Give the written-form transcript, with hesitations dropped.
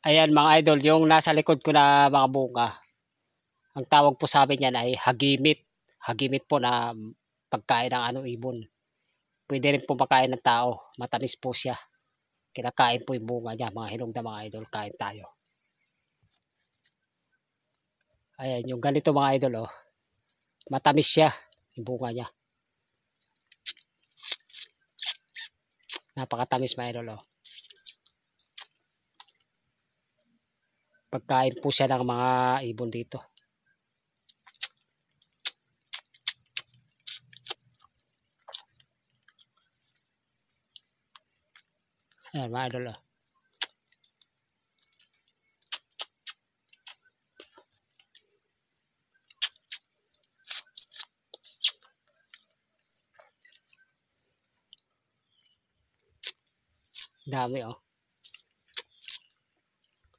Ayan mga idol, yung nasa likod ko na mga bunga, ang tawag po sa amin yan ay hagimit. Hagimit po na pagkain ng ibon. Pwede rin po makain ng tao, matamis po siya. Kinakain po yung bunga niya, mga hinog na mga idol, kain tayo. Ayan, yung ganito mga idol, oh. Matamis siya, yung bunga niya. Napakatamis mga idol, oh. Pagkain po siya ng mga ibon dito. Ayan mga idol, oh. Dami, oh.